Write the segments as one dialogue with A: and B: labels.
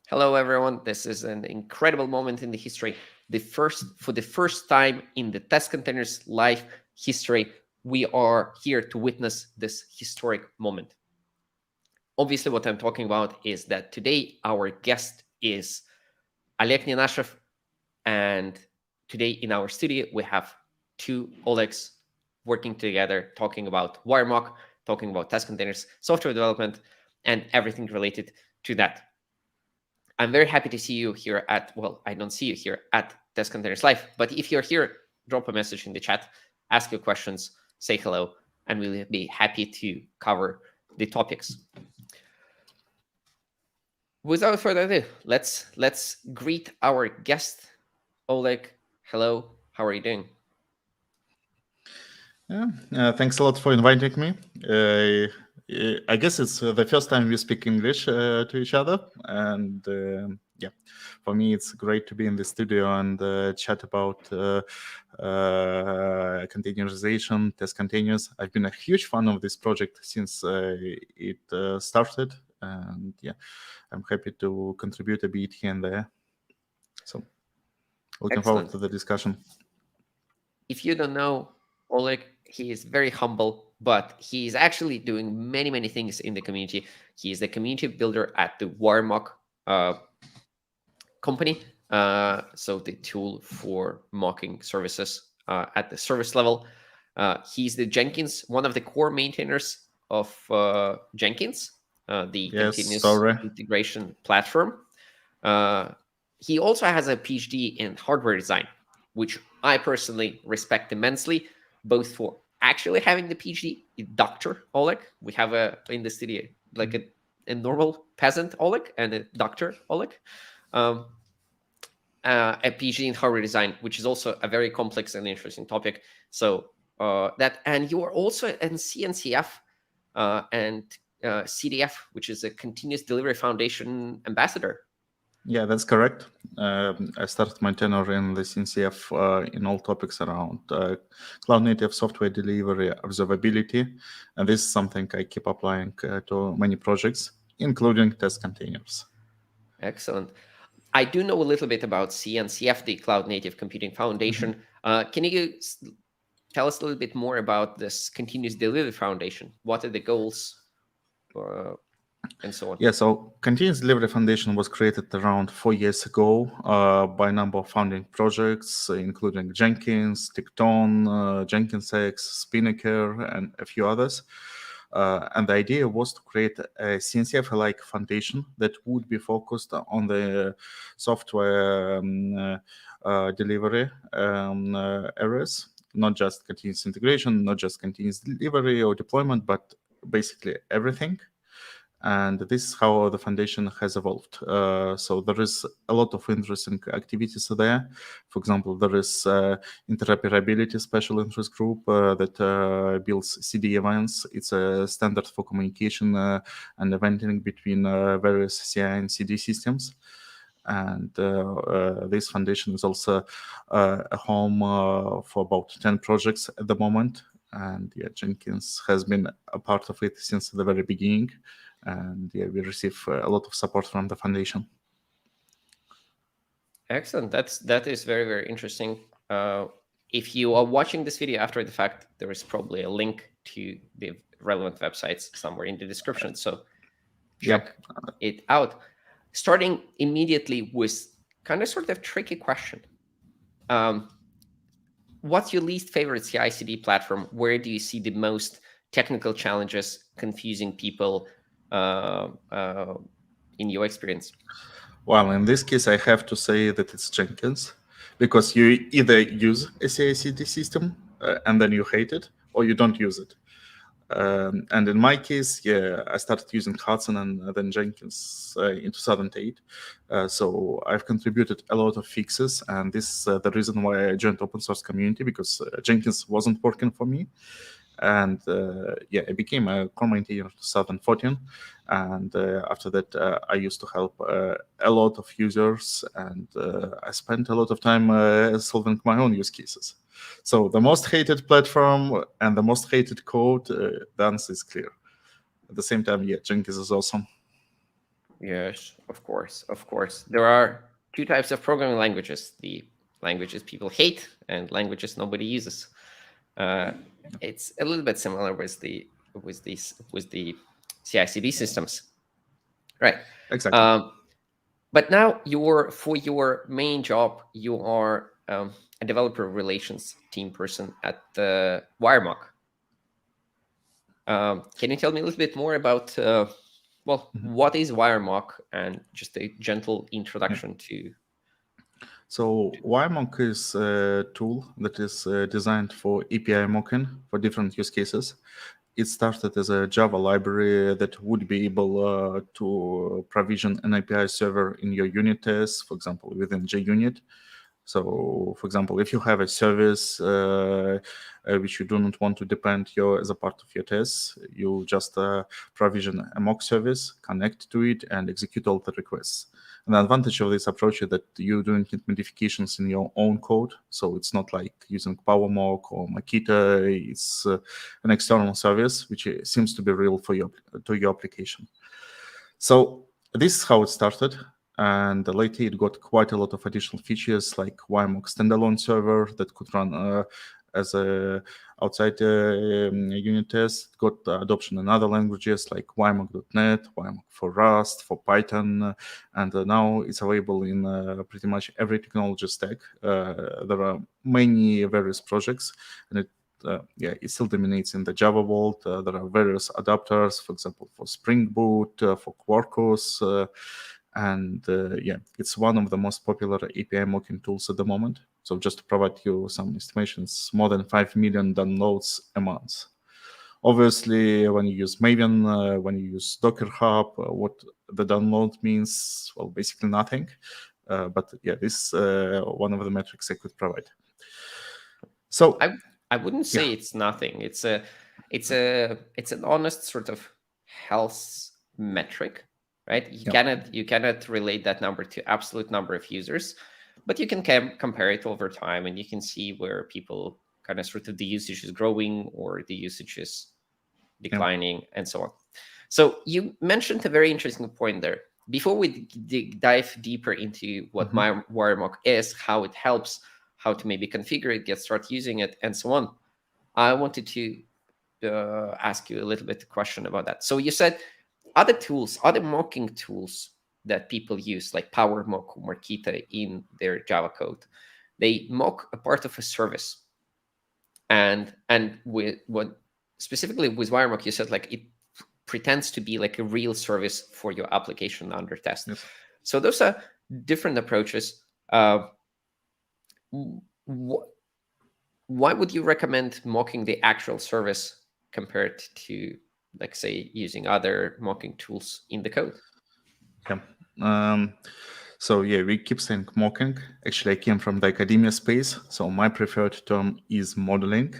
A: Hello, everyone. This is an incredible moment in the history. For the first time in the test containers live history, we are here to witness this historic moment. Obviously, what I'm talking about is that today our guest is Oleg Nenashev, and today in our studio we have two Olegs working together, talking about WireMock, talking about test containers, software development, and everything related to that. I'm very happy to see you here I don't see you here at Test Containers Live, but if you're here, drop a message in the chat, ask your questions, say hello, and we'll be happy to cover the topics. Without further ado, let's greet our guest, Oleg. Hello, how are you doing?
B: Thanks a lot for inviting me. I guess it's the first time we speak English to each other, and for me it's great to be in the studio and chat about containerization, test containers. I've been a huge fan of this project since it started, and I'm happy to contribute a bit here and there. So, looking forward to the discussion.
A: If you don't know Oleg, he is very humble, but he is actually doing many things in the community. He is the community builder at the WireMock company, so the tool for mocking services at the service level. He's the Jenkins, one of the core maintainers of Jenkins, the continuous integration platform. He also has a PhD in hardware design, which I personally respect immensely, both for actually having the PhD, Dr. Oleg. We have in the studio like a normal peasant Oleg and a Dr. Oleg. A PhD in hardware design, which is also a very complex and interesting topic. So and you are also in CNCF and CDF, which is a Continuous Delivery Foundation ambassador.
B: Yeah, that's correct. I started my tenure in the CNCF in all topics around cloud-native software delivery, observability, and this is something I keep applying to many projects, including test containers.
A: Excellent. I do know a little bit about CNCF, the Cloud Native Computing Foundation. Can you tell us a little bit more about this Continuous Delivery Foundation? What are the goals? And so on.
B: Yeah, so Continuous Delivery Foundation was created around 4 years ago by a number of founding projects, including Jenkins, Tecton, JenkinsX, Spinnaker, and a few others. And the idea was to create a CNCF-like foundation that would be focused on the software delivery areas, not just continuous integration, not just continuous delivery or deployment, but basically everything. And this is how the foundation has evolved. So there is a lot of interesting activities there. For example, there is interoperability special interest group that builds CD events. It's a standard for communication and eventing between various CI and CD systems. And this foundation is also a home for about 10 projects at the moment. And Jenkins has been a part of it since the very beginning. And we receive a lot of support from the foundation.
A: Excellent. That is very interesting. If you are watching this video after the fact, there is probably a link to the relevant websites somewhere in the description. So check it out. Starting immediately with kind of sort of tricky question. What's your least favorite CICD platform? Where do you see the most technical challenges confusing people in your experience?
B: Well, in this case, I have to say that it's Jenkins, because you either use a CICD system and then you hate it, or you don't use it. And in my case, I started using Hudson and then Jenkins in 2008. So I've contributed a lot of fixes, and this is the reason why I joined open source community, because Jenkins wasn't working for me. And I became a core maintainer in 2014. And after that, I used to help a lot of users, and I spent a lot of time solving my own use cases. So the most hated platform and the most hated code, the answer is clear. At the same time, Jenkins is awesome.
A: Yes, of course, of course. There are two types of programming languages: the languages people hate and languages nobody uses. Uh, it's a little bit similar with the CICD systems, right?
B: Exactly.
A: Um, but now for your main job, you are a developer relations team person at the WireMock. Can you tell me a little bit more about
B: Mhm.
A: what is WireMock and just a gentle
B: Yeah.
A: introduction to?
B: So WireMock is a tool that is designed for API mocking for different use cases. It started as a Java library that would be able to provision an API server in your unit tests, for example, within JUnit. So, for example, if you have a service which you do not want to depend your as a part of your tests, you just provision a mock service, connect to it, and execute all the requests. And the advantage of this approach is that you don't need modifications in your own code. So it's not like using PowerMock or Makita. It's an external service which seems to be real for your application. So this is how it started. And later it got quite a lot of additional features like YMOC standalone server that could run as a outside unit test. It got adoption in other languages like YMOC.NET, YMOC for Rust, for Python, and now it's available in pretty much every technology stack. There are many various projects, and it still dominates in the Java world. There are various adapters, for example, for Spring Boot, for Quarkus, it's one of the most popular API mocking tools at the moment. So just to provide you some estimations, more than 5 million downloads a month. Obviously, when you use Maven, when you use Docker Hub, what the download means, well, basically nothing. But yeah, this is one of the metrics I could provide. So
A: I wouldn't
B: yeah,
A: say it's nothing. It's an honest sort of health metric, right? You
B: yeah,
A: cannot relate that number to absolute number of users, but you can compare it over time, and you can see where people kind of sort of the usage is growing or the usage is
B: yeah.
A: declining, and so on. So you mentioned a very interesting point there. Before we dive deeper into what
B: Mhm.
A: my WireMock is, how it helps, how to maybe configure it, get start using it, and so on, I wanted to ask you a little bit of question about that. So you said other tools, other mocking tools that people use, like PowerMock or Markita in their Java code, they mock a part of a service, and with what specifically with WireMock, you said like it pretends to be like a real service for your application under test.
B: Yes.
A: So those are different approaches. Uh, wh- why would you recommend mocking the actual service compared to, like, say, using other mocking tools in the code?
B: Yeah. So yeah, we keep saying mocking. Actually, I came from the academia space, so my preferred term is modeling.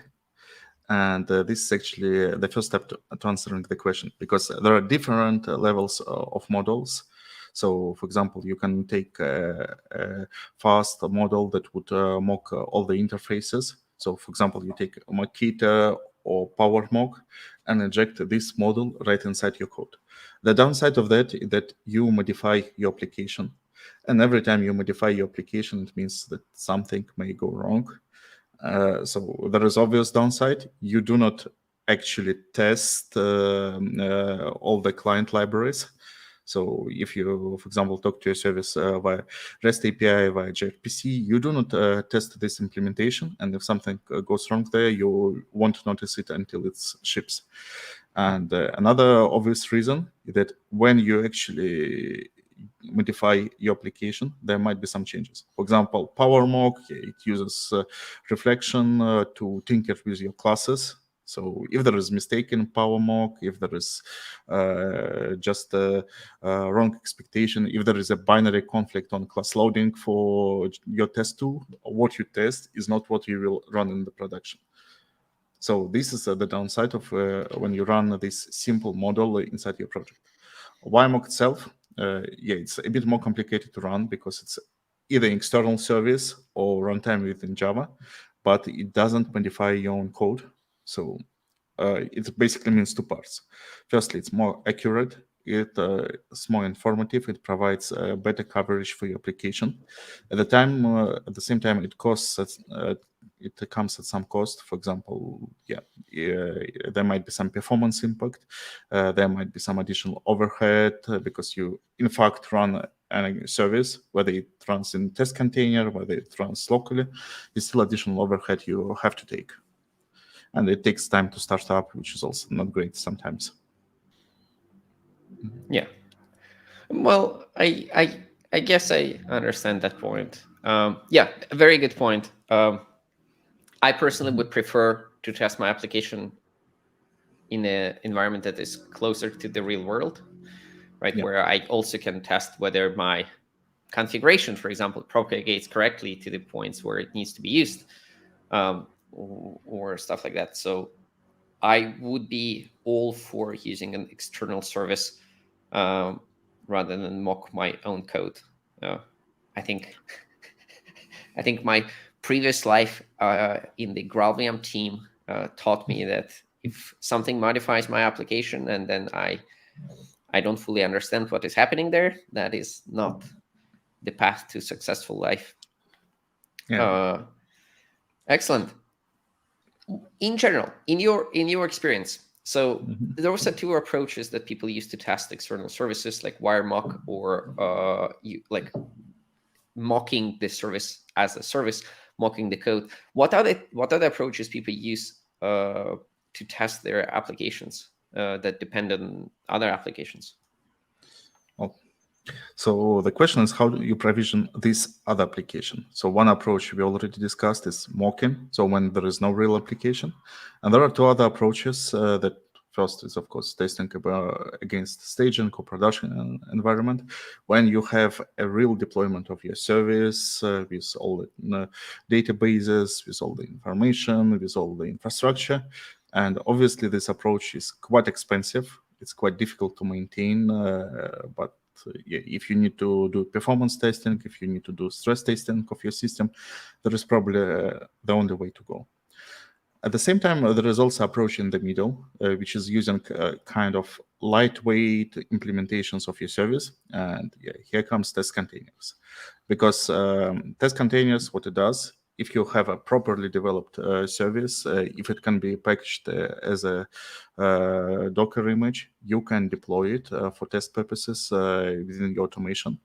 B: And this is actually the first step to answering the question, because there are different levels of models. So, for example, you can take a fast model that would mock all the interfaces. So, for example, you take Makita or PowerMock and inject this model right inside your code. The downside of that is that you modify your application. And every time you modify your application, it means that something may go wrong. So there is obvious downside. You do not actually test all the client libraries. So if you, for example, talk to a service via REST API, via gRPC, you do not test this implementation. And if something goes wrong there, you won't notice it until it ships. And another obvious reason is that when you actually modify your application, there might be some changes. For example, PowerMock, it uses reflection to tinker with your classes. So if there is mistake in PowerMock, if there is just a wrong expectation, if there is a binary conflict on class loading for your test tool, what you test is not what you will run in the production. So this is the downside of when you run this simple model inside your project. YMOC itself, it's a bit more complicated to run because it's either external service or runtime within Java, but it doesn't modify your own code. So it basically means two parts. Firstly, it's more accurate. it's more informative. It provides better coverage for your application. At the same time, it comes at some cost. For example, there might be some performance impact. There might be some additional overhead because you, in fact, run a service, whether it runs in test container, whether it runs locally, it's still additional overhead you have to take. And it takes time to start up, which is also not great sometimes.
A: Yeah. Well, I guess I understand that point. Yeah, a very good point. I personally would prefer to test my application in an environment that is closer to the real world, right?
B: Yeah.
A: Where I also can test whether my configuration, for example, propagates correctly to the points where it needs to be used, or stuff like that. So I would be all for using an external service rather than mock my own code. I think I think my previous life in the Graalvm team taught me that if something modifies my application and then I don't fully understand what is happening there, that is not the path to successful life.
B: Yeah.
A: Excellent. In general, in your experience, so those are two approaches that people use to test external services, like WireMock or like mocking the service as a service, mocking the code. What are the approaches people use to test their applications that depend on other applications?
B: So the question is, how do you provision this other application? So one approach we already discussed is mocking, so when there is no real application. And there are two other approaches that first is, of course, testing against staging or production environment, when you have a real deployment of your service with all the databases, with all the information, with all the infrastructure. And obviously, this approach is quite expensive. It's quite difficult to maintain, but if you need to do performance testing, if you need to do stress testing of your system, that is probably the only way to go. At the same time, there is also approach in the middle, which is using kind of lightweight implementations of your service. And here comes test containers. Because test containers, what it does, if you have a properly developed service, if it can be packaged as a Docker image, you can deploy it for test purposes within your automation.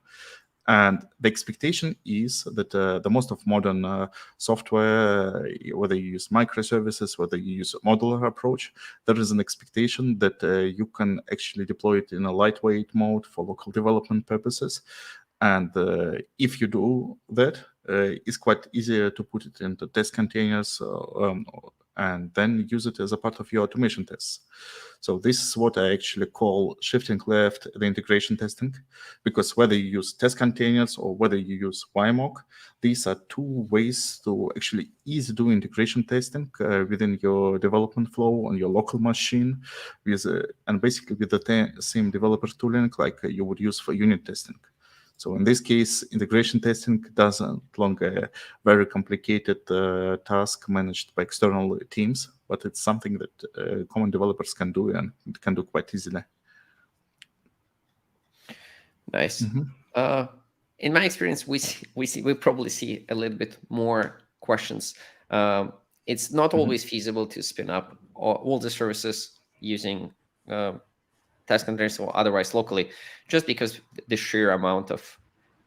B: And the expectation is that the most of modern software, whether you use microservices, whether you use a modular approach, there is an expectation that you can actually deploy it in a lightweight mode for local development purposes. And if you do that, it's quite easier to put it into test containers and then use it as a part of your automation tests. So this is what I actually call shifting left the integration testing, because whether you use test containers or whether you use WireMock, these are two ways to actually easily do integration testing within your development flow on your local machine, with and basically with the same developer tooling like you would use for unit testing. So in this case, integration testing doesn't longer a very complicated task managed by external teams, but it's something that common developers can do and can do quite easily.
A: Nice. In my experience, we probably see a little bit more questions. It's not always feasible to spin up all the services using test containers or otherwise locally, just because the sheer amount of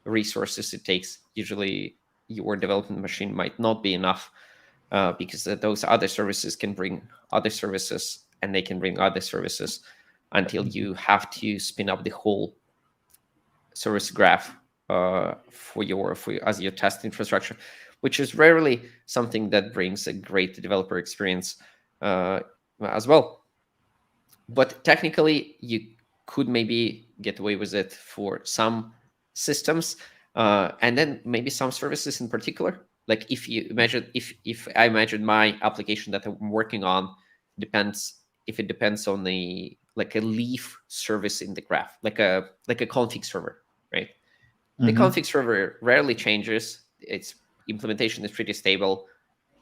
A: resources it takes. Usually your development machine might not be enough because those other services can bring other services and they can bring other services until you have to spin up the whole service graph as your test infrastructure, which is rarely something that brings a great developer experience as well. But technically, you could maybe get away with it for some systems, and then maybe some services in particular. Like if you imagine, if I imagine my application that I'm working on depends on the like a leaf service in the graph, like a config server, right? The config server rarely changes. Its implementation is pretty stable.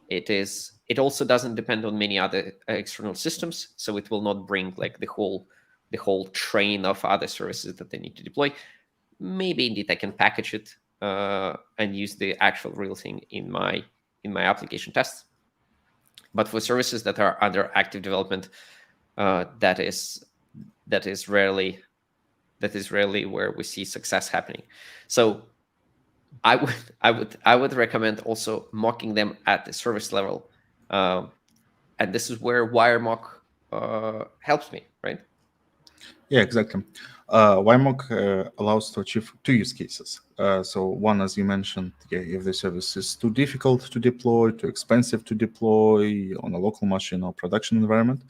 A: It also doesn't depend on many other external systems, so it will not bring like the whole the whole train of other services that they need to deploy. Maybe indeed I can package it and use the actual real thing in my application tests. But for services that are under active development, that is rarely where we see success happening. So I would recommend also mocking them at the service level, and this is where WireMock helps me, right?
B: Yeah, exactly. YMOC allows to achieve two use cases. So one, as you mentioned, if the service is too difficult to deploy, too expensive to deploy on a local machine or production environment.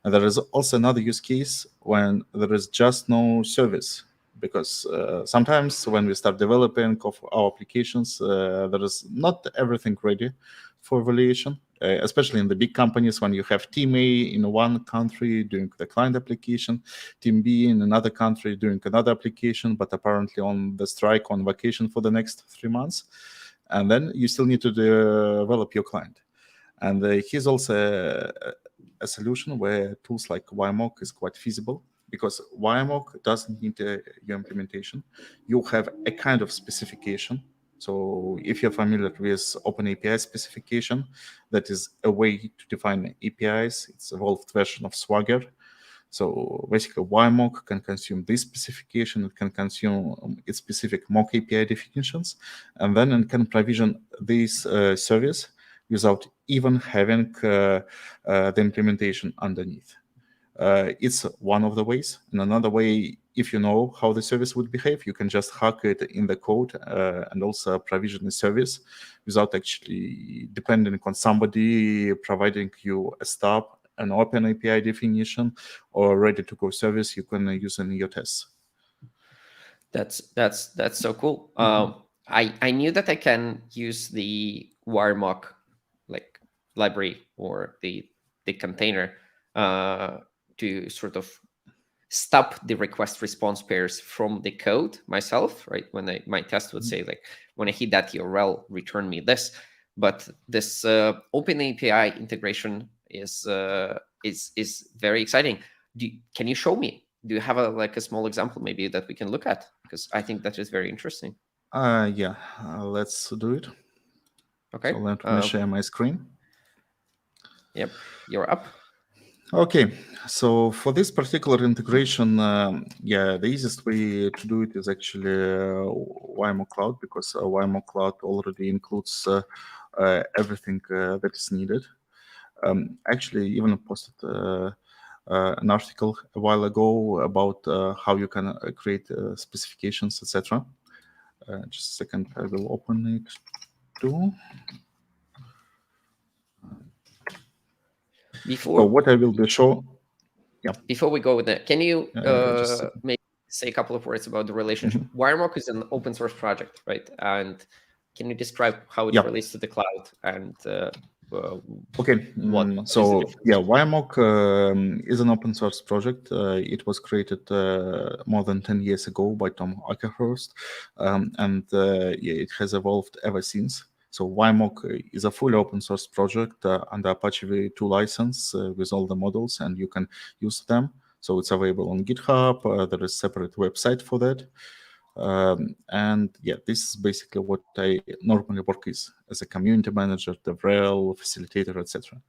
B: And there is also another use case when there is just no service. Because sometimes when we start developing of our applications, there is not everything ready for evaluation, especially in the big companies when you have team A in one country doing the client application, team B in another country doing another application, but apparently on the strike, on vacation for the next 3 months. And then you still need to develop your client. And here's also a solution where tools like WireMock is quite feasible, because WireMock doesn't need your implementation. You have a kind of specification. So if you're familiar with Open API specification, that is a way to define APIs. It's an evolved version of Swagger. So basically, WireMock can consume this specification. It can consume its specific mock API definitions, and then it can provision this service without even having the implementation underneath. It's one of the ways. And another way, if you know how the service would behave, you can just hack it in the code and also provision the service without actually depending on somebody providing you a stub, an open API definition, or ready-to-go service you can use in your tests.
A: That's so cool. I knew that I can use the WireMock like library or the container to sort of stop the request response pairs from the code myself, right? When my test would say like, when I hit that URL, return me this. But this Open API integration is very exciting. Can you show me? Do you have a small example maybe that we can look at? Because I think that is very interesting.
B: Yeah, let's do it.
A: Okay.
B: So let me share my screen.
A: Yep, you're up.
B: Okay, so for this particular integration, the easiest way to do it is actually YMO Cloud, because YMO Cloud already includes everything that is needed. Actually, even posted an article a while ago about how you can create specifications, etc. Just a second, I will open it too.
A: Before
B: what I will be show. Yeah.
A: Before we go with that, can you maybe say a couple of words about the relationship? WireMock is an open source project, right? And can you describe how it relates to the cloud and
B: okay. So WireMock is an open source project. It was created more than 10 years ago by Tom Ackerhurst, and it has evolved ever since. So WireMock is a fully open source project under Apache v2 license with all the models, and you can use them. So it's available on GitHub. There is a separate website for that. And this is basically what I normally work as a community manager, DevRel, facilitator, etc.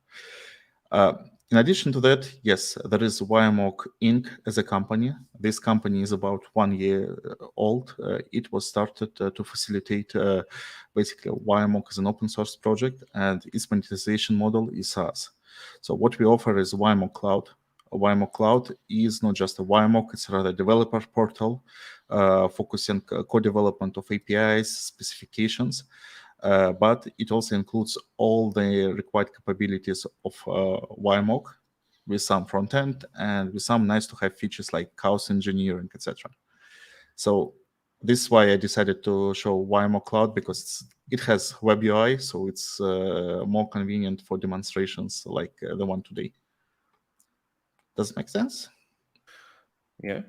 B: In addition to that, yes, there is WireMock Inc. as a company. This company is about 1 year old. It was started to facilitate basically WireMock as an open source project, and its monetization model is SaaS. So what we offer is YMO Cloud. YMO Cloud is not just a WireMock, it's rather a developer portal focusing co-development of APIs, specifications, but it also includes all the required capabilities of WireMock with some front end and with some nice to have features like chaos engineering, etc. So this is why I decided to show YMO Cloud, because it has web UI, so it's more convenient for demonstrations like the one today. Does it make sense?
A: Yeah.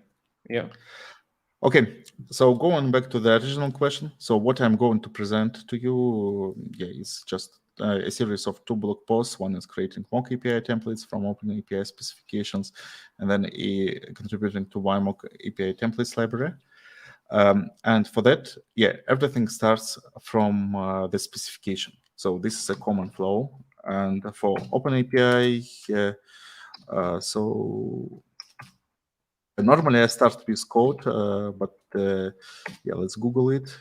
B: Okay, so going back to the original question, so what I'm going to present to you is just a series of 2 blog posts. One is creating mock API templates from open API specifications, and then contributing to YMock API templates library. And for that, everything starts from the specification. So this is a common flow. And for OpenAPI, so normally I start with code, but let's Google it.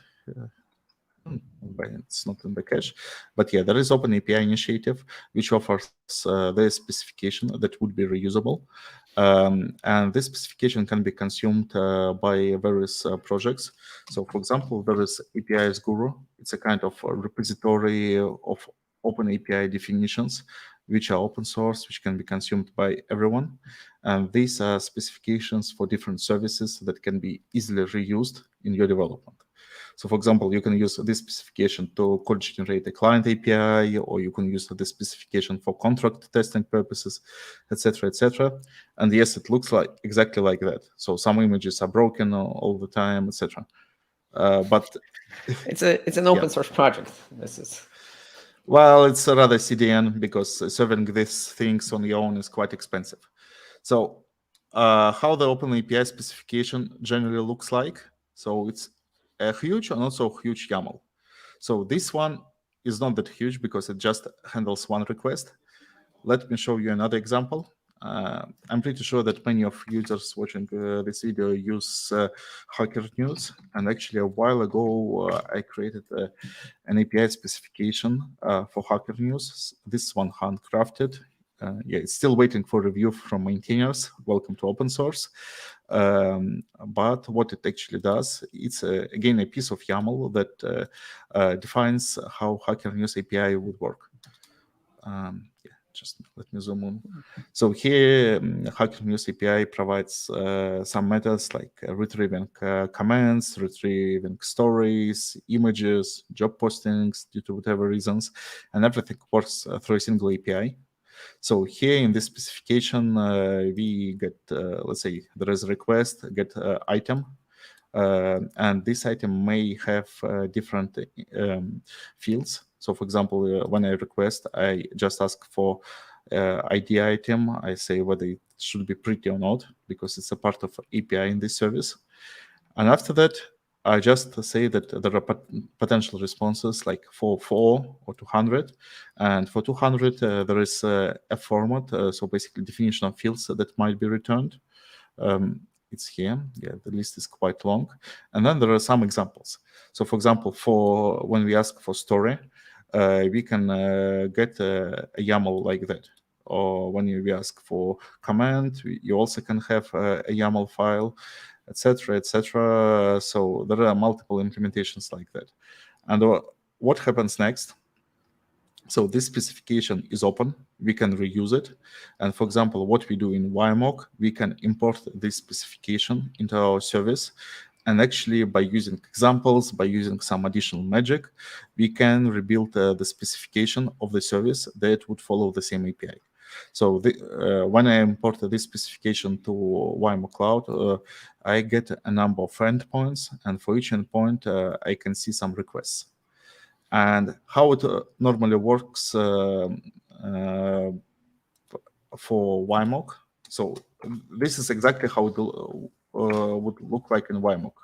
B: It's not in the cache, but there is OpenAPI initiative which offers the specification that would be reusable, and this specification can be consumed by various projects. So, for example, there is APIs Guru. It's a kind of a repository of OpenAPI definitions, which are open source, which can be consumed by everyone. And these are specifications for different services that can be easily reused in your development. So, for example, you can use this specification to code generate a client API, or you can use this specification for contract testing purposes, etc., etc. And yes, it looks like exactly like that. So some images are broken all the time, etc. But
A: it's an open source project. This is
B: it's a rather CDN, because serving these things on your own is quite expensive. So how the OpenAPI specification generally looks like. So it's a huge and also huge YAML. So this one is not that huge because it just handles one request. Let me show you another example. I'm pretty sure that many of users watching this video use Hacker News. And actually, a while ago, I created an API specification for Hacker News. This one handcrafted. It's still waiting for review from maintainers. Welcome to open source. But what it actually does, it's again a piece of YAML that defines how Hacker News API would work. Just let me zoom in. So here, Hacker News API provides some methods like retrieving comments, retrieving stories, images, job postings due to whatever reasons, and everything works through a single API. So here in this specification, we get, let's say there is a request, get item, and this item may have different fields. So for example, when I request, I just ask for ID item. I say whether it should be pretty or not, because it's a part of API in this service. And after that, I just say that there are potential responses like for 4 or 200. And for 200, there is a format, so basically definition of fields that might be returned. It's here. The list is quite long. And then there are some examples. So for example, for when we ask for story, we can get a YAML like that. Or when we ask for comment, you also can have a YAML file, etc., etc. So there are multiple implementations like that. And what happens next? So this specification is open. We can reuse it. And for example, what we do in WireMock, we can import this specification into our service. And actually, by using examples, by using some additional magic, we can rebuild the specification of the service that would follow the same API. So when I import this specification to YMO Cloud, I get a number of endpoints, and for each endpoint, I can see some requests. And how it normally works for YMock. So this is exactly how it would look like in YMock.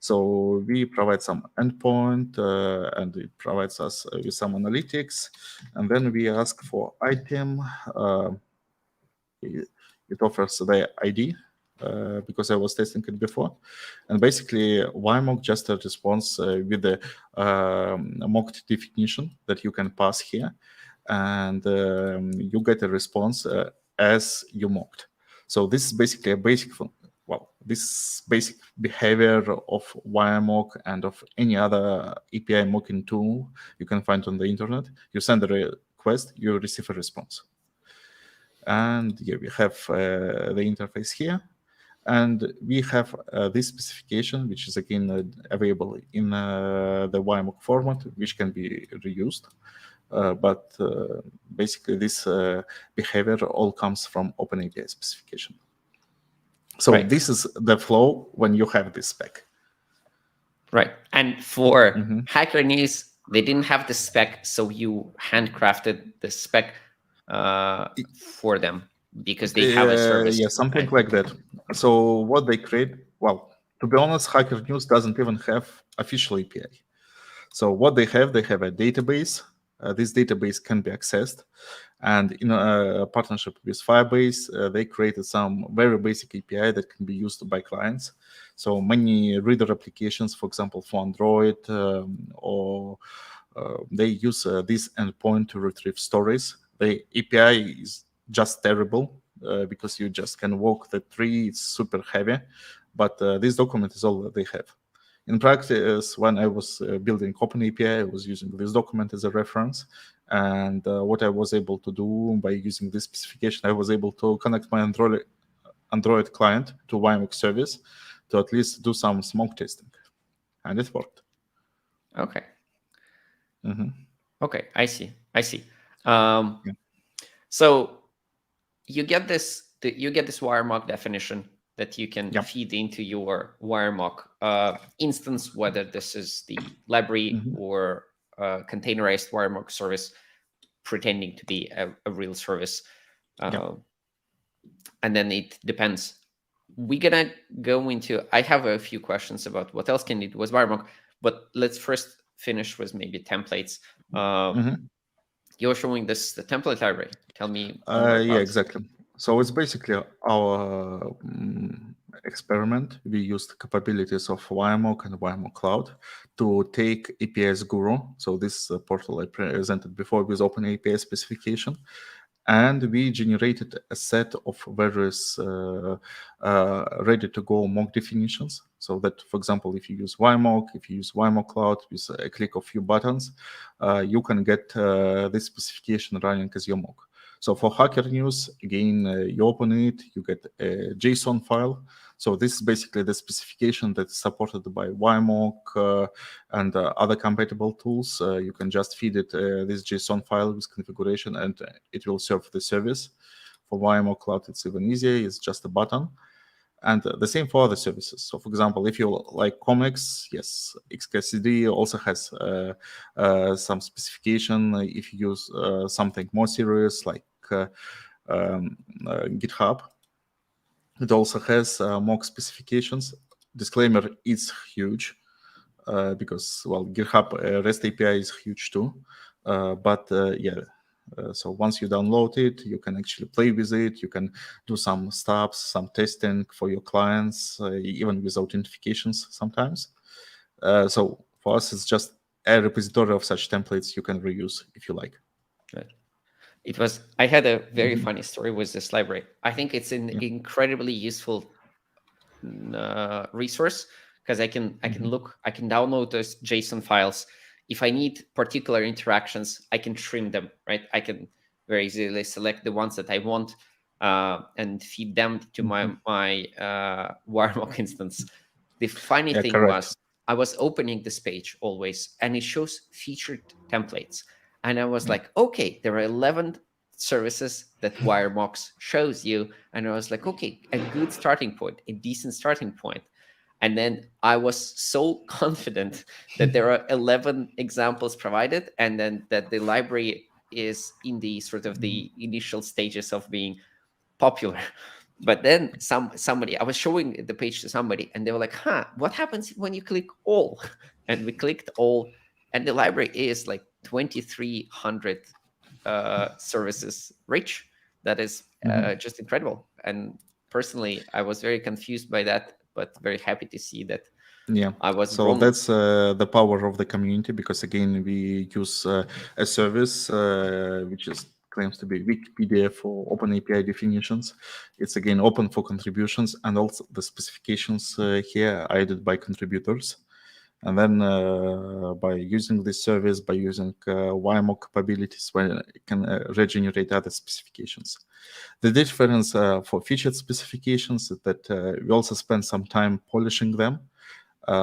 B: So we provide some endpoint, and it provides us with some analytics. And then we ask for item. It offers the ID, because I was testing it before. And basically, YMock just responds with the mocked definition that you can pass here. And you get a response as you mocked. So this is basically a basic this basic behavior of YMock and of any other API mocking tool you can find on the internet. You send a request, you receive a response. And here we have the interface here. And we have this specification, which is again available in the YMock format, which can be reused. But basically, this behavior all comes from OpenAPI specification. So this is the flow when you have this spec.
A: Right. And for Hacker News, they didn't have the spec, so you handcrafted the spec for them because they have a service.
B: Yeah, something
A: Right?
B: like that. So what they create, well, to be honest, Hacker News doesn't even have official API. So what they have a database. This database can be accessed. And in a partnership with Firebase, they created some very basic API that can be used by clients. So many reader applications, for example, for Android, or they use this endpoint to retrieve stories. The API is just terrible because you just can walk the tree. It's super heavy, but this document is all that they have. In practice, when I was building Open API, I was using this document as a reference. And what I was able to do by using this specification, I was able to connect my Android client to WireMock service to at least do some smoke testing. And it worked.
A: Okay.
B: Mm-hmm.
A: Okay, I see. So you get this WireMock definition that you can feed into your WireMock instance, whether this is the library or containerized WireMock service pretending to be a real service. And then it depends. We're gonna go into, I have a few questions about what else can you do with WireMock, but let's first finish with maybe templates. You're showing this the template library. Tell me more about
B: Yeah, exactly. So it's basically our experiment. We used capabilities of YMO and YMO Cloud to take API's Guru. So this portal I presented before with Open API Specification. And we generated a set of various ready-to-go mock definitions. So that, for example, if you use WireMock, if you use YMO Cloud with a click of a few buttons, you can get this specification running as your mock. So for Hacker News, again, you open it, you get a JSON file. So this is basically the specification that's supported by WireMock and other compatible tools. You can just feed it this JSON file with configuration, and it will serve the service. For YMO Cloud, it's even easier. It's just a button. And the same for other services. So, for example, if you like comics, yes, CICD also has some specification. If you use something more serious like GitHub, it also has mock specifications. Disclaimer, it's huge because, well, GitHub REST API is huge too. So once you download it, you can actually play with it. You can do some steps, some testing for your clients, even with authentications sometimes. So for us, it's just a repository of such templates you can reuse if you like.
A: Right. I had a very funny story with this library. I think it's an incredibly useful resource because I can download those JSON files. If I need particular interactions, I can trim them, right? I can very easily select the ones that I want and feed them to my WireMock instance. The funny thing was, I was opening this page always, and it shows featured templates. And I was like, okay, there are 11 services that WireMock shows you. And I was like, okay, a good starting point, a decent starting point. And then I was so confident that there are 11 examples provided, and then that the library is in the sort of the initial stages of being popular. But then somebody, I was showing the page to somebody, and they were like, what happens when you click all? And we clicked all, and the library is like 2,300 services rich. That is just incredible. And personally, I was very confused by that, but very happy to see that I was wrong.
B: That's the power of the community, because again, we use a service which claims to be Wikipedia for open API definitions. It's again open for contributions, and also the specifications here are added by contributors. And then by using this service, by using YMO capabilities, where it can regenerate other specifications. The difference for featured specifications is that we also spend some time polishing them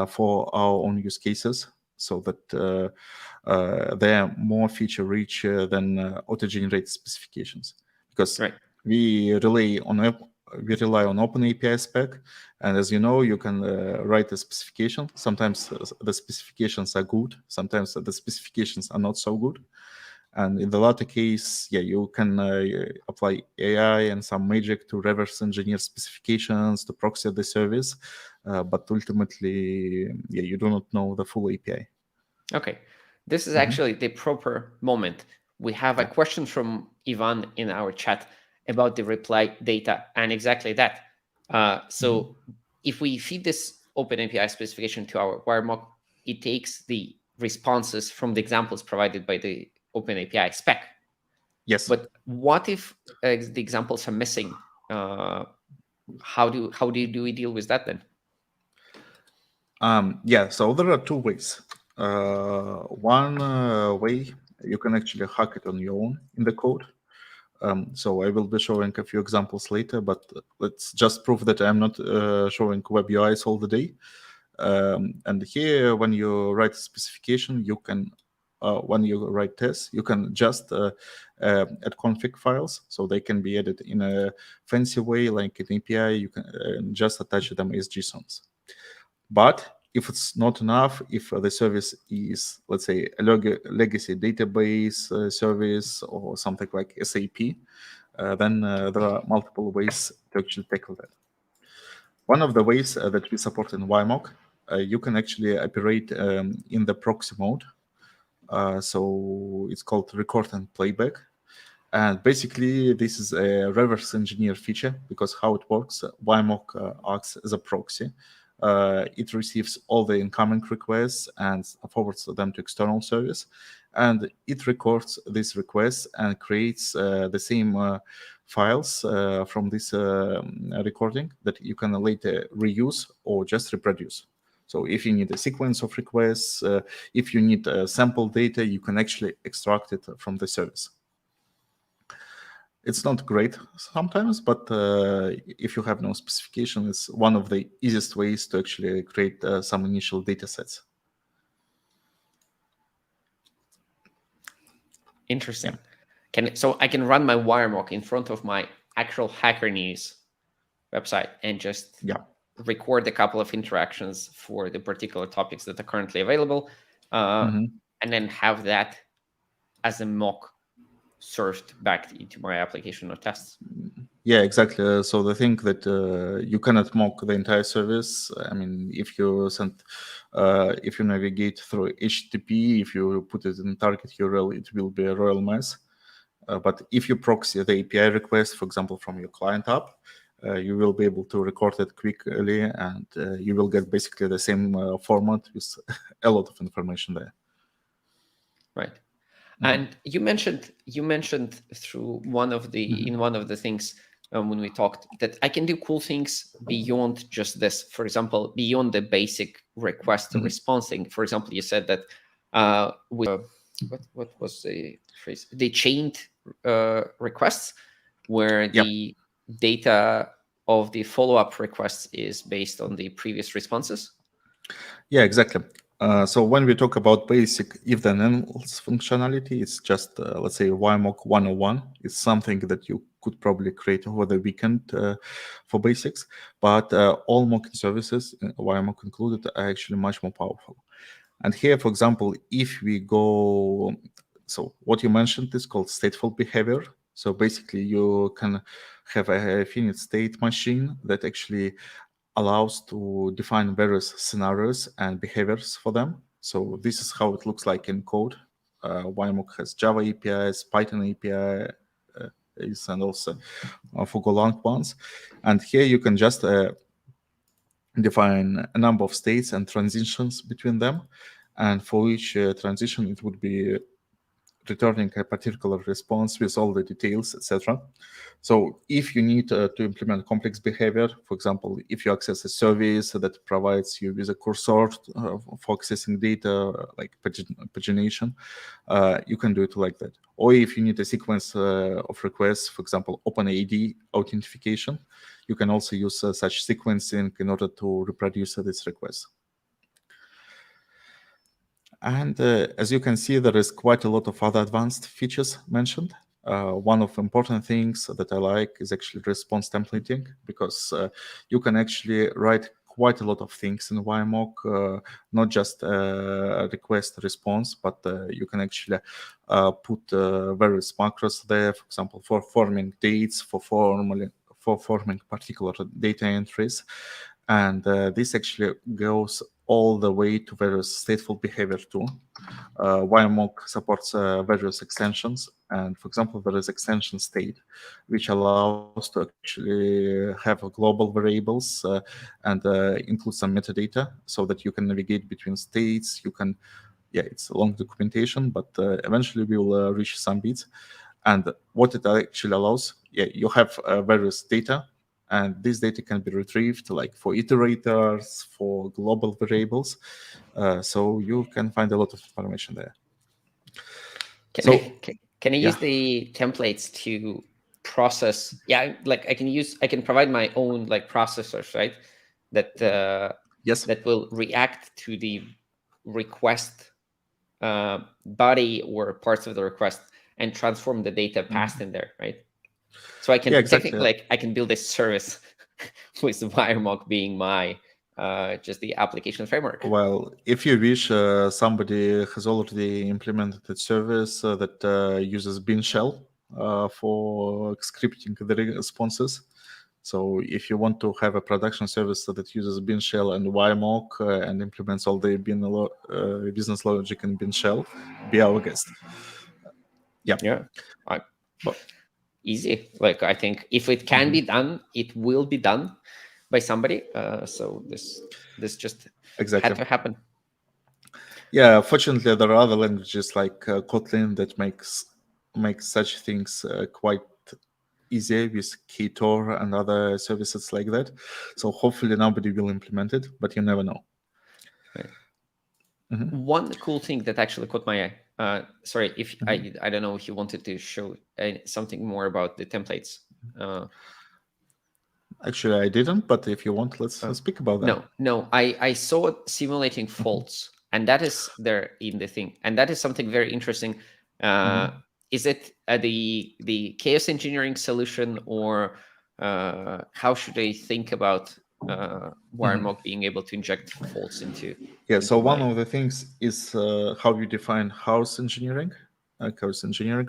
B: for our own use cases, so that they are more feature-rich than auto-generated specifications. Because we rely on we rely on Open API spec, and as you know, you can write a specification. Sometimes the specifications are good, sometimes the specifications are not so good. And in the latter case, yeah, you can apply AI and some magic to reverse engineer specifications to proxy the service, but ultimately, yeah, you do not know the full API.
A: Okay, this is actually the proper moment. We have a question from Ivan in our chat about the reply data and exactly that. So if we feed this Open API specification to our WireMock, it takes the responses from the examples provided by the Open API spec.
B: Yes.
A: But what if the examples are missing? How do we deal with that then?
B: Yeah, so there are two ways. One way, you can actually hack it on your own in the code. So I will be showing a few examples later, but let's just prove that I'm not showing web UIs all the day. And here, when you write a specification, you can, when you write tests, you can just add config files, so they can be added in a fancy way, like an API. You can just attach them as JSONs. But if it's not enough, if the service is, let's say, a legacy database service or something like SAP, then there are multiple ways to actually tackle that. One of the ways that we support in WireMock, you can actually operate in the proxy mode. So it's called record and playback. And basically, this is a reverse engineer feature, because how it works, WireMock acts as a proxy. It receives all the incoming requests and forwards them to external service. And it records these requests and creates the same files from this recording that you can later reuse or just reproduce. So if you need a sequence of requests, if you need sample data, you can actually extract it from the service. It's not great sometimes, but if you have no specification, it's one of the easiest ways to actually create some initial data sets.
A: Interesting. So I can run my WireMock in front of my actual Hacker News website and just record a couple of interactions for the particular topics that are currently available, and then have that as a mock served back into my application or tests.
B: Yeah, exactly. So the thing that you cannot mock the entire service. I mean, if you send, if you navigate through HTTP, if you put it in target URL, it will be a royal mess. But if you proxy the API request, for example, from your client app, you will be able to record it quickly, and you will get basically the same format with a lot of information there.
A: Right. And you mentioned through one of the things when we talked that I can do cool things beyond just this. For example, beyond the basic request to response thing. For example, you said that what was the phrase? The chained requests, where the data of the follow-up requests is based on the previous responses.
B: Yeah, exactly. So when we talk about basic if then else functionality, it's just, let's say, WireMock 101. It's something that you could probably create over the weekend for basics. But all mocking services, WireMock included, are actually much more powerful. And here, for example, if we go, so what you mentioned is called stateful behavior. So basically, you can have a finite state machine that actually allows to define various scenarios and behaviors for them. So this is how it looks like in code. WireMock has Java APIs, Python API, and also for Golang ones. And here you can just define a number of states and transitions between them. And for each transition, it would be returning a particular response with all the details, etc. So if you need to implement complex behavior, for example, if you access a service that provides you with a cursor for accessing data, like pagination, you can do it like that. Or if you need a sequence of requests, for example, OpenAD authentication, you can also use such sequencing in order to reproduce this request. And as you can see, there is quite a lot of other advanced features mentioned. One of the important things that I like is actually response templating, because you can actually write quite a lot of things in YMOC, not just request response, but you can actually put various macros there, for example, for forming dates, for forming particular data entries. And this actually goes all the way to various stateful behavior too. YMOC supports various extensions, and for example, there is extension state, which allows to actually have global variables and include some metadata so that you can navigate between states. You can, yeah, it's a long documentation, but eventually we will reach some bits. And what it actually allows, yeah, you have various data, and this data can be retrieved like for iterators, for global variables. So you can find a lot of information there.
A: Can I use the templates to process? Yeah, like I can provide my own like processors, right? That
B: yes,
A: that will react to the request body or parts of the request and transform the data passed in there, right? So I can technically, like, I can build a service with WireMock being my just the application framework.
B: Well, if you wish, somebody has already implemented a service that uses bin shell for scripting the responses. So if you want to have a production service that uses bin shell and YMOC and implements all the business logic in bin shell, be our guest.
A: Yeah. Easy. Like, I think if it can be done, it will be done by somebody. So this just had to happen.
B: Yeah, fortunately, there are other languages like Kotlin that makes such things quite easy with Ktor and other services like that. So hopefully nobody will implement it, but you never know.
A: Right. One cool thing that actually caught my eye. Sorry, if I don't know if you wanted to show something more about the templates.
B: Actually, I didn't, but if you want, let's speak about that.
A: No, I saw simulating faults, and that is there in the thing, and that is something very interesting. Is it the chaos engineering solution, or how should I think about WireMock being able to inject faults into?
B: Yeah, so one of the things is how you define chaos engineering,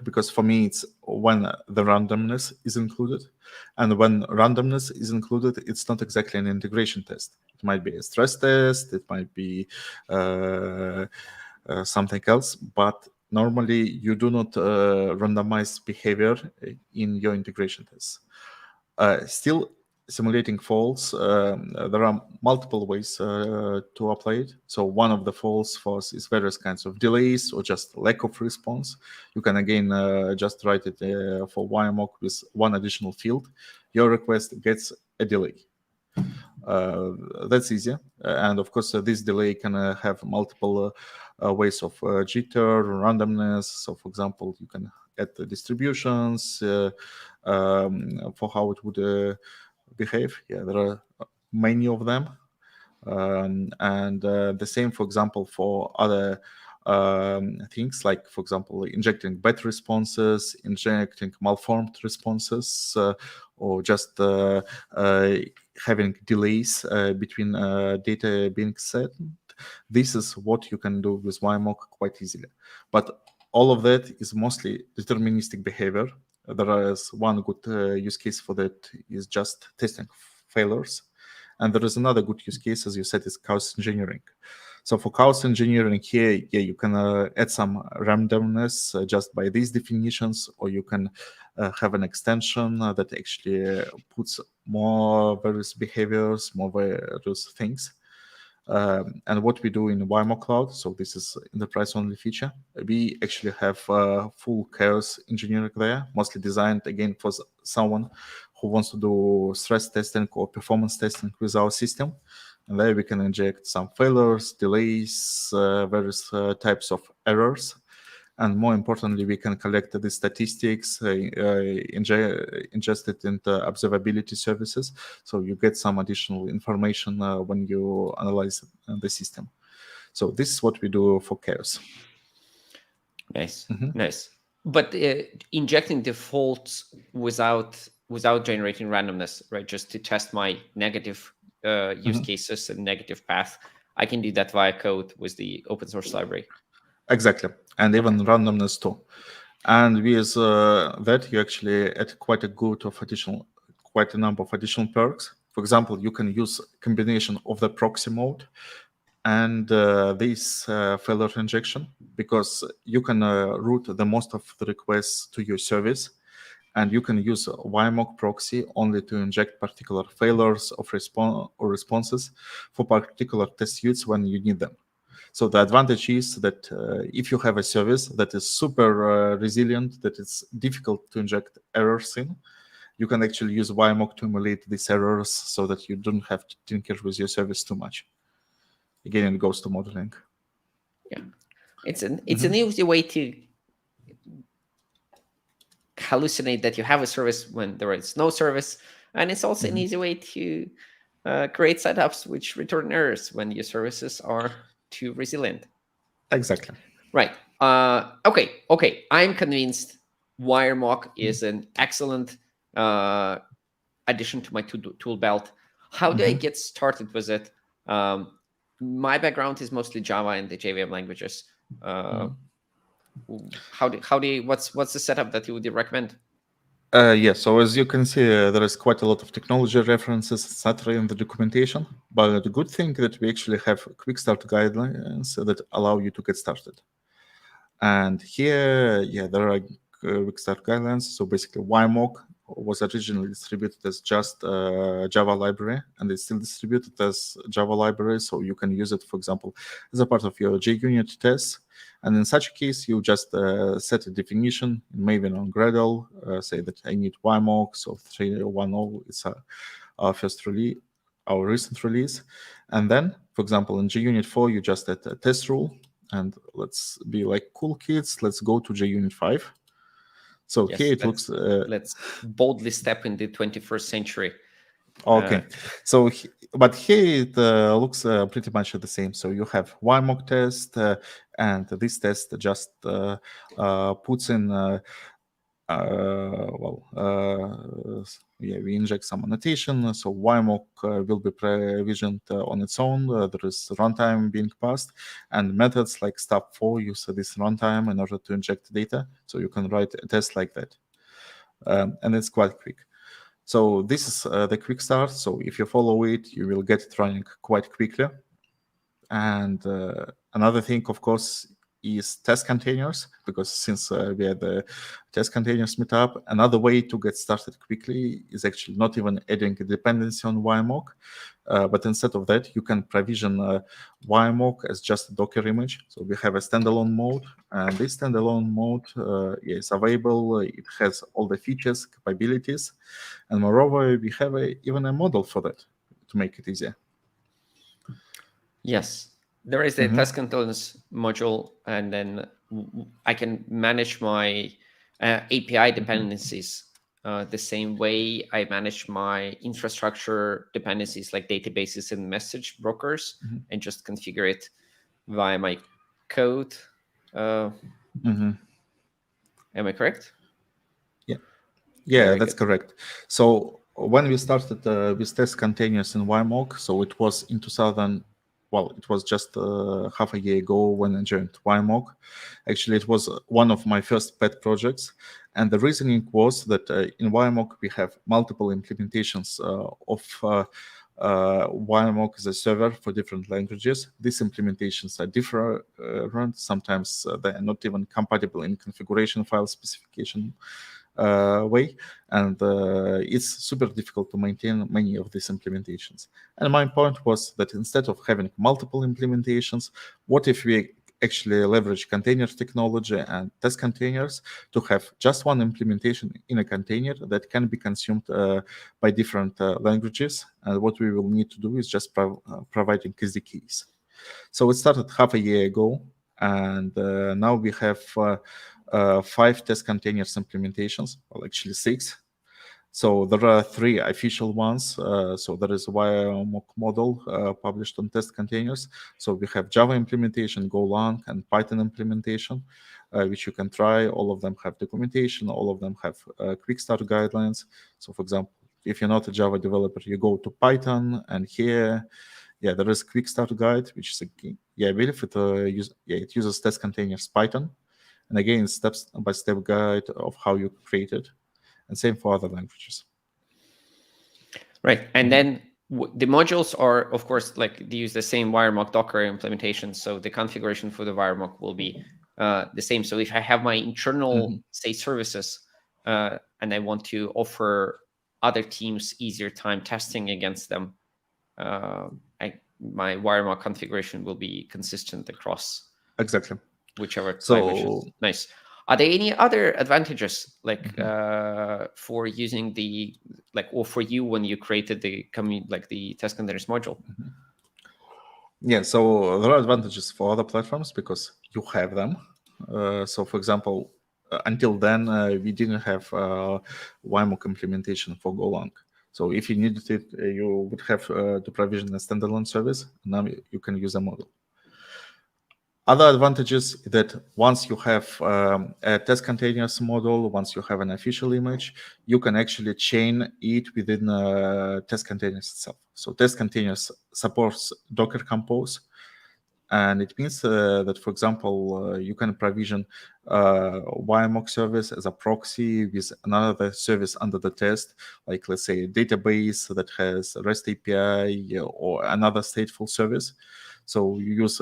B: because for me it's when the randomness is included, and when randomness is included, it's not exactly an integration test. It might be a stress test, it might be something else, but normally you do not randomize behavior in your integration tests. Still, simulating faults, there are multiple ways to apply it. So one of the faults is various kinds of delays or just lack of response. You can again just write it for YMOC with one additional field. Your request gets a delay. That's easy. And of course, this delay can have multiple ways of jitter, randomness. So for example, you can add the distributions for how it would behave. Yeah, there are many of them. And the same, for example, for other things like, for example, injecting bad responses, injecting malformed responses, or just having delays between data being sent. This is what you can do with YMOC quite easily. But all of that is mostly deterministic behavior. There is one good use case for that is just testing failures. And there is another good use case, as you said, is chaos engineering. So for chaos engineering here, yeah, you can add some randomness just by these definitions, or you can have an extension that actually puts more various behaviors, more various things. And what we do in YMO Cloud, so this is enterprise-only feature, we actually have full chaos engineering there, mostly designed, again, for someone who wants to do stress testing or performance testing with our system. And there we can inject some failures, delays, various types of errors. And more importantly, we can collect the statistics, ingest it into observability services. So you get some additional information when you analyze the system. So this is what we do for chaos.
A: Nice. But injecting defaults without generating randomness, right? Just to test my negative use cases and negative path, I can do that via code with the open source library.
B: Exactly, and even randomness too. And with that, you actually add quite a number of additional perks. For example, you can use a combination of the proxy mode and this failure injection, because you can route the most of the requests to your service, and you can use WireMock proxy only to inject particular failures of responses for particular test suites when you need them. So the advantage is that if you have a service that is super resilient, that it's difficult to inject errors in, you can actually use WireMock to emulate these errors so that you don't have to tinker with your service too much. Again, it goes to modeling.
A: Yeah, it's an easy way to hallucinate that you have a service when there is no service, and it's also an easy way to create setups which return errors when your services are too resilient.
B: Exactly.
A: Right. Okay. I'm convinced WireMock is an excellent addition to my tool belt. How do I get started with it? My background is mostly Java and the JVM languages. What's the setup that you would recommend?
B: Yeah, so as you can see, there is quite a lot of technology references, etc. in the documentation. But the good thing that we actually have quick start guidelines that allow you to get started. And here, yeah, there are quick start guidelines. So basically, YMOC was originally distributed as just Java library, and it's still distributed as Java library. So you can use it, for example, as a part of your JUnit tests. And in such a case, you just set a definition in Maven on Gradle, say that I need YMOC, so 3.1.0 is our first release, our recent release. And then, for example, in JUnit 4, you just add a test rule. And let's be like cool kids. Let's go to JUnit 5. So
A: yes,
B: here it looks.
A: Let's boldly step in the 21st century.
B: Okay. So, but here it looks pretty much the same. So you have YMOC test, and this test just puts in. Yeah, we inject some annotation. So YMOC will be provisioned on its own. There is runtime being passed, and methods like stub4 use this runtime in order to inject data. So you can write a test like that, and it's quite quick. So this is the quick start. So if you follow it, you will get it running quite quickly. And another thing, of course, is test containers, because since we had the test containers meetup, another way to get started quickly is actually not even adding a dependency on YMOC, but instead of that, you can provision YMOC as just a Docker image. So we have a standalone mode, and this standalone mode is available. It has all the features, capabilities, and moreover, we have even a model for that to make it easier.
A: Yes, there is a test containers module, and then I can manage my API dependencies the same way I manage my infrastructure dependencies like databases and message brokers, and just configure it via my code. Am I correct?
B: Yeah, that's correct. So when we started with test containers in YMOC, so it was in 2000. Well, it was just half a year ago when I joined YMOC. Actually, it was one of my first pet projects. And the reasoning was that in YMOC, we have multiple implementations of YMOC as a server for different languages. These implementations are different. Sometimes they are not even compatible in configuration file specification way, and it's super difficult to maintain many of these implementations. And my point was that instead of having multiple implementations, what if we actually leverage container technology and test containers to have just one implementation in a container that can be consumed by different languages? And what we will need to do is just providing SDKs. So it started half a year ago, and now we have 5 test containers implementations, well, actually 6. So there are 3 official ones. So there is a WireMock model published on test containers. So we have Java implementation, Golang, and Python implementation. which you can try. All of them have documentation. All of them have quick start guidelines. So, for example, if you're not a Java developer, you go to Python, and here, there is a quick start guide, which is a benefit. It uses test containers Python, and again, step-by-step guide of how you create it, and same for other languages.
A: Right, and then the modules are, of course, like they use the same WireMock Docker implementation, so the configuration for the WireMock will be the same. So if I have my internal state services and I want to offer other teams easier time testing against them, my WireMock configuration will be consistent across
B: exactly
A: whichever languages. Nice. Are there any other advantages, like for using or for you when you created the test containers module?
B: Yeah, so there are advantages for other platforms because you have them. So, for example, until then, we didn't have YMOC implementation for Golang. So if you needed it, you would have to provision a standalone service. Now you can use a model. Other advantages that once you have a test containers model, once you have an official image, you can actually chain it within test containers itself. So test containers supports Docker Compose, and it means that, for example, you can provision YMOC service as a proxy with another service under the test, like let's say a database that has a REST API or another stateful service. So you use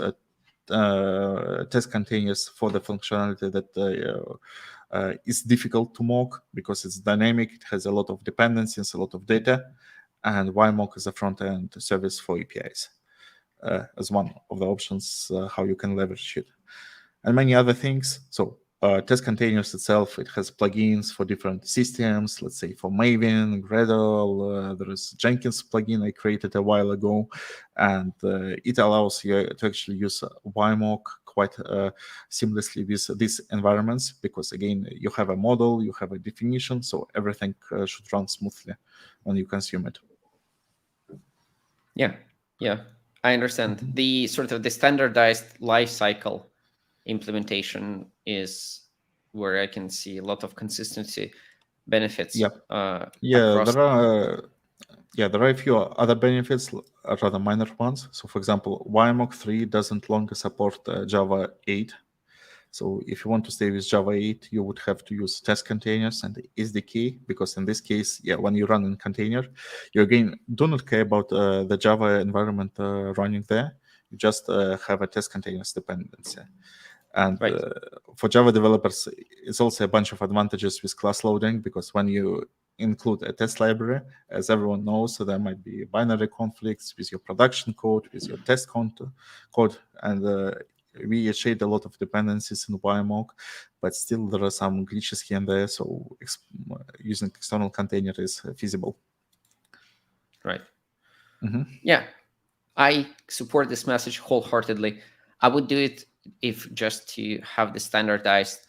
B: test containers for the functionality that is difficult to mock because it's dynamic. It has a lot of dependencies, a lot of data, and YMOC is a front-end service for APIs as one of the options how you can leverage it, and many other things. So test containers itself, it has plugins for different systems. Let's say for Maven, Gradle, there is Jenkins plugin I created a while ago, and it allows you to actually use YMOC quite seamlessly with these environments because, again, you have a model, you have a definition, so everything should run smoothly when you consume it.
A: Yeah, I understand. The sort of the standardized lifecycle implementation is where I can see a lot of consistency benefits. Across.
B: There are a few other benefits, rather minor ones. So, for example, YMOC 3 doesn't longer support Java 8. So if you want to stay with Java 8, you would have to use test containers and the SDK, because in this case, when you run in container, you again do not care about the Java environment running there. You just have a test containers dependency. And for Java developers, it's also a bunch of advantages with class loading, because when you include a test library, as everyone knows, so there might be binary conflicts with your production code, with your test code, and we shade a lot of dependencies in YMOC, but still there are some glitches here and there, so using external container is feasible.
A: Right. Yeah, I support this message wholeheartedly. I would do it if just to have the standardized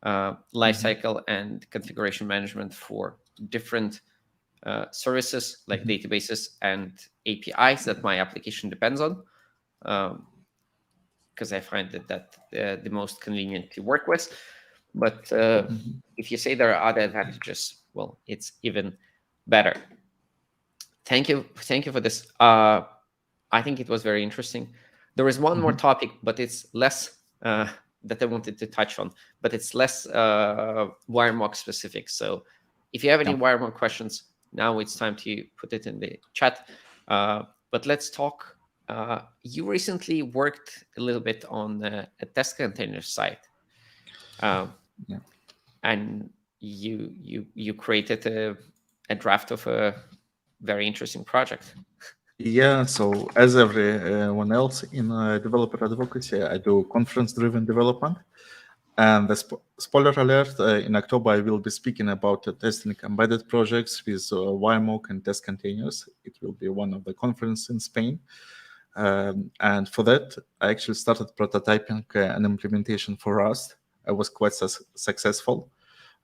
A: lifecycle and configuration management for different services like databases and APIs that my application depends on, because I find that the most convenient to work with. But if you say there are other advantages, well, it's even better. Thank you for this. I think it was very interesting. There is one more topic, but it's less that I wanted to touch on, but it's less WireMock specific. So if you have any WireMock questions, now it's time to put it in the chat. But let's talk. You recently worked a little bit on a test container site, and you created a draft of a very interesting project.
B: Yeah, so as everyone else in developer advocacy, I do conference-driven development. And the spoiler alert, in October, I will be speaking about testing embedded projects with YMOC and test containers. It will be one of the conferences in Spain. And for that, I actually started prototyping an implementation for Rust. I was quite successful,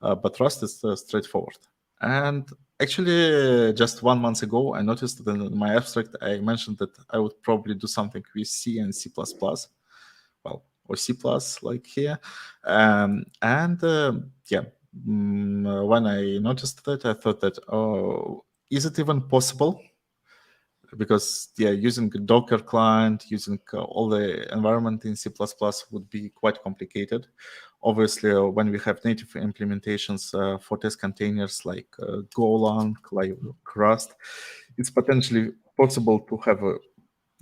B: but Rust is straightforward. And actually, just 1 month ago, I noticed that in my abstract, I mentioned that I would probably do something with C and C++. Well, or C++ like here. When I noticed that, I thought that, oh, is it even possible? Because using a Docker client, using all the environment in C++ would be quite complicated. Obviously, when we have native implementations for test containers like Golang, like Rust, it's potentially possible to have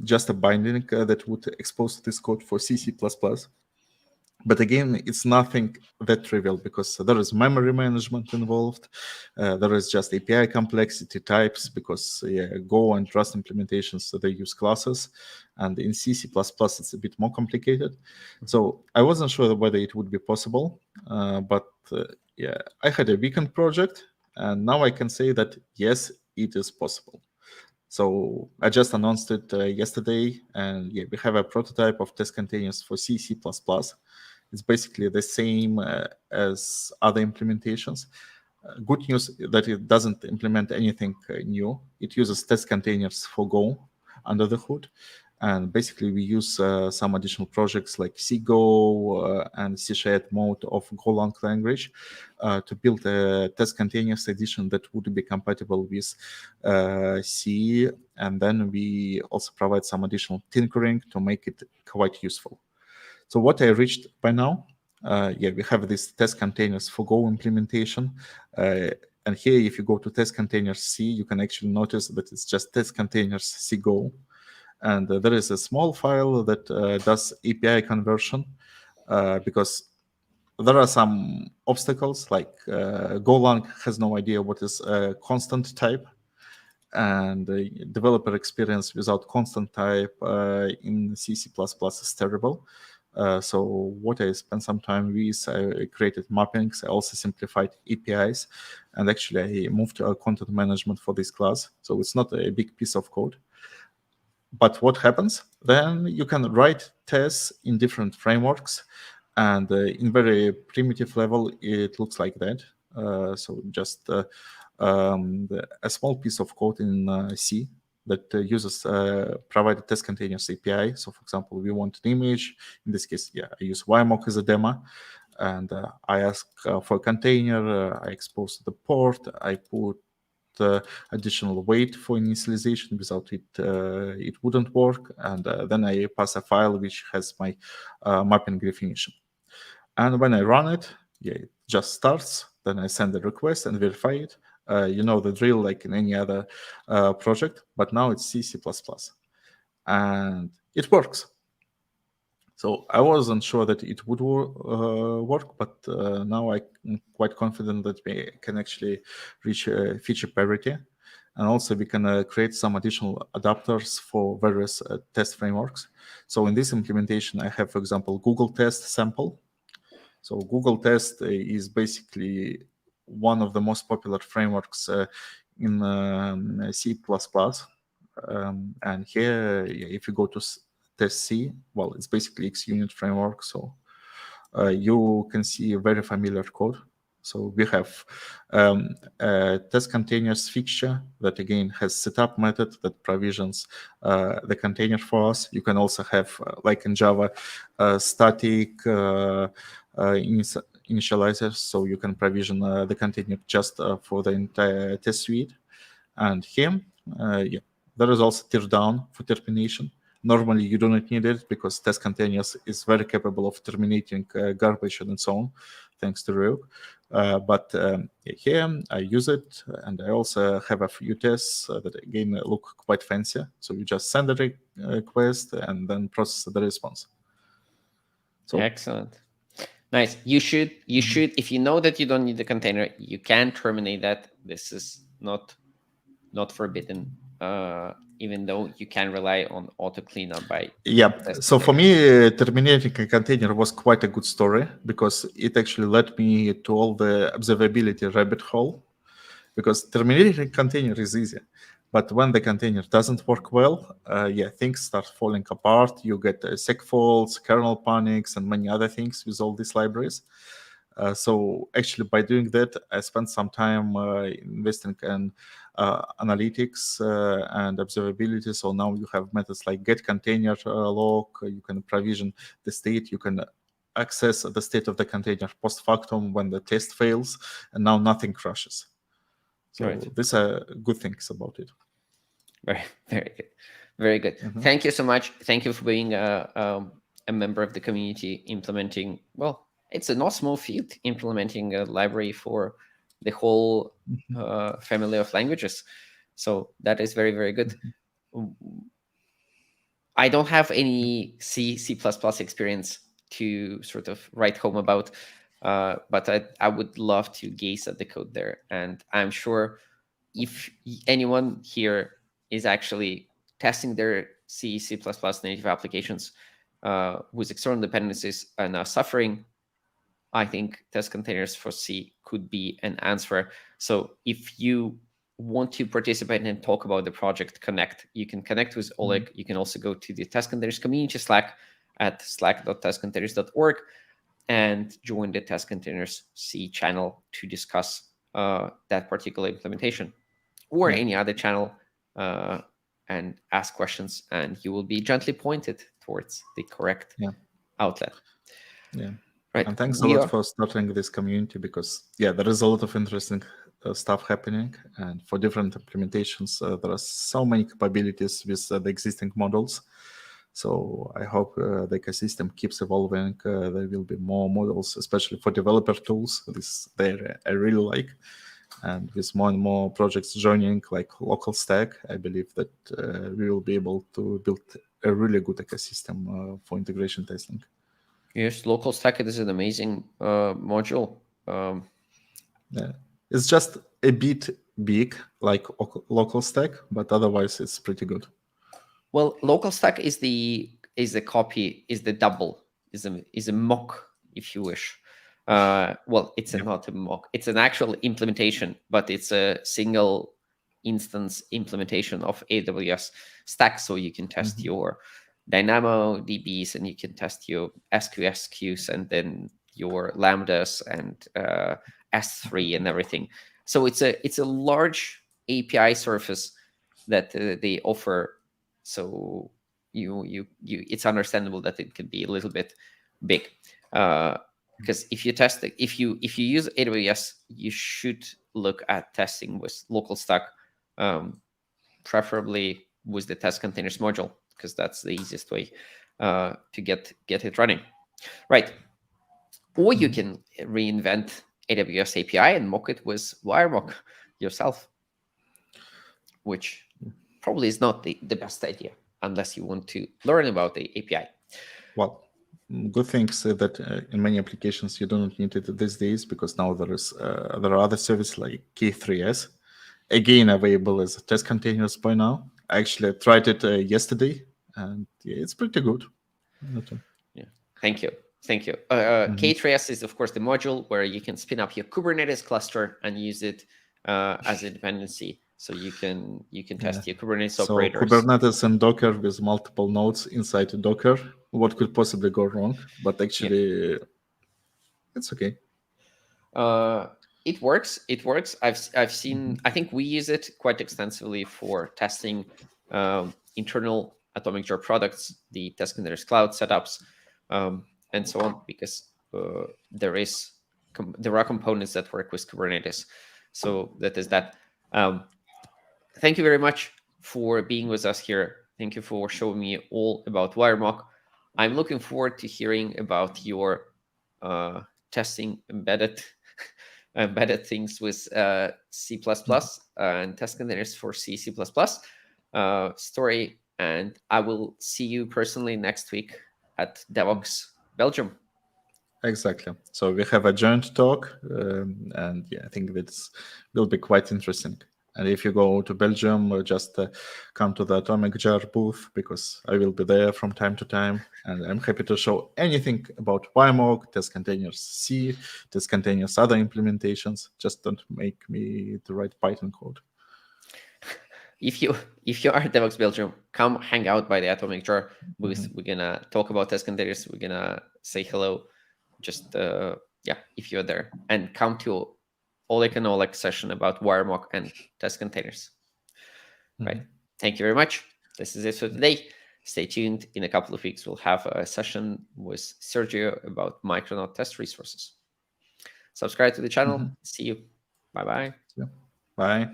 B: just a binding that would expose this code for C++. But again, it's nothing that trivial because there is memory management involved. There is just API complexity types because Go and Rust implementations, so they use classes. And in C++, it's a bit more complicated. So I wasn't sure whether it would be possible. But I had a weekend project. And now I can say that, yes, it is possible. So I just announced it yesterday. And we have a prototype of test containers for C++. It's basically the same as other implementations. Good news that it doesn't implement anything new. It uses test containers for Go under the hood. And basically, we use some additional projects like CGO and C# mode of Golang language to build a test containers edition that would be compatible with C. And then we also provide some additional tinkering to make it quite useful. So what I reached by now, we have these test containers for Go implementation. And here, if you go to test containers C, you can actually notice that it's just test containers C Go. And there is a small file that does API conversion because there are some obstacles, like Golang has no idea what is a constant type. And the developer experience without constant type in C++ is terrible. So what I spent some time with, I created mappings. I also simplified APIs. And actually, I moved to content management for this class. So it's not a big piece of code. But what happens? Then you can write tests in different frameworks. And in very primitive level, it looks like that. So just a small piece of code in C that uses provided test containers API. So for example, we want an image. In this case, I use YMock as a demo. And I ask for a container. I expose the port. I put additional weight for initialization. Without it, it wouldn't work. And then I pass a file which has my mapping definition. And when I run it, it just starts. Then I send the request and verify it. You know the drill, like in any other project, but now it's C++. And it works. So I wasn't sure that it would work, but now I'm quite confident that we can actually reach feature parity. And also we can create some additional adapters for various test frameworks. So in this implementation, I have, for example, Google Test sample. So Google Test is basically one of the most popular frameworks in C++. And here, if you go to test C, well, it's basically XUnit framework. So you can see a very familiar code. So we have a test containers fixture that again has setup method that provisions the container for us. You can also have, like in Java, static initializers, so you can provision the container just for the entire test suite. And here, there is also tear down for termination. Normally, you do not need it because test containers is very capable of terminating garbage and so on, thanks to Rogue. But here, I use it, and I also have a few tests that, again, look quite fancy. So you just send a request and then process the response.
A: So, excellent. Nice. You should, if you know that you don't need the container, you can terminate that. This is not forbidden. Even though you can rely on auto cleanup by
B: So for me, terminating a container was quite a good story because it actually led me to all the observability rabbit hole. Because terminating a container is easy, but when the container doesn't work well, things start falling apart. You get seg faults, kernel panics, and many other things with all these libraries. So actually, by doing that, I spent some time investing in analytics and observability. So now you have methods like get container log. You can provision the state. You can access the state of the container post factum when the test fails, and now nothing crashes. So
A: Right.
B: these are good things about it.
A: Very, very good. Very good. Thank you so much. Thank you for being a member of the community implementing, well, it's a not small feat implementing a library for the whole family of languages. So that is very, very good. I don't have any C, C++ experience to sort of write home about, but I would love to gaze at the code there. And I'm sure if anyone here is actually testing their C, C++ native applications with external dependencies and are suffering, I think test containers for C could be an answer. So if you want to participate and talk about the project, connect. You can connect with Oleg. You can also go to the test containers community Slack at slack.testcontainers.org and join the test containers C channel to discuss that particular implementation or any other channel and ask questions, and you will be gently pointed towards the correct outlet.
B: Yeah.
A: Right.
B: And thanks a lot for starting this community, because there is a lot of interesting stuff happening, and for different implementations there are so many capabilities with the existing models. So I hope the ecosystem keeps evolving. There will be more models, especially for developer tools. This there I really like. And with more and more projects joining, like local stack, I believe that we will be able to build a really good ecosystem for integration testing.
A: Yes, local stack is an amazing module.
B: It's just a bit big, like local stack, but otherwise it's pretty good.
A: Well, local stack is the copy, is the double, is a mock, if you wish. Well, it's not a mock; it's an actual implementation, but it's a single instance implementation of AWS Stack, so you can test your Dynamo DBs and you can test your SQS queues and then your Lambdas and S3 and everything. So it's a large API surface that they offer. So you it's understandable that it can be a little bit big. Because if you test it, if you use AWS, you should look at testing with local stack, preferably with the test containers module, because that's the easiest way to get it running, right? Or you can reinvent AWS API and mock it with WireMock yourself, which probably is not the best idea unless you want to learn about the API.
B: Well, good things that in many applications you don't need it these days, because now there are other services like K3S, again available as test containers by now. I actually tried it yesterday, and it's pretty good.
A: Yeah, thank you. K3S is, of course, the module where you can spin up your Kubernetes cluster and use it as a dependency. So you can test your Kubernetes operators.
B: So Kubernetes and Docker with multiple nodes inside Docker. What could possibly go wrong? But actually, it's okay.
A: It works. I've seen. I think we use it quite extensively for testing internal Atomic Jar products, the test containers cloud setups, and so on, because there are components that work with Kubernetes. So that is that. Thank you very much for being with us here. Thank you for showing me all about WireMock. I'm looking forward to hearing about your testing embedded things with C++ and test containers for C, C++ story. And I will see you personally next week at Devoxx Belgium.
B: Exactly. So we have a joint talk, and I think that will be quite interesting. And if you go to Belgium, just come to the Atomic Jar booth, because I will be there from time to time. And I'm happy to show anything about WireMock, test containers C, test containers other implementations. Just don't make me to write Python code.
A: If you are at Devoxx Belgium, come hang out by the Atomic Jar booth. We're gonna talk about test containers. We're gonna say hello. Just yeah, if you're there, and come to Oleg and Oleg session about WireMock and test containers. Right. Thank you very much. This is it for today. Stay tuned. In a couple of weeks, we'll have a session with Sergio about Micronaut test resources. Subscribe to the channel. See you. Bye-bye.
B: Bye.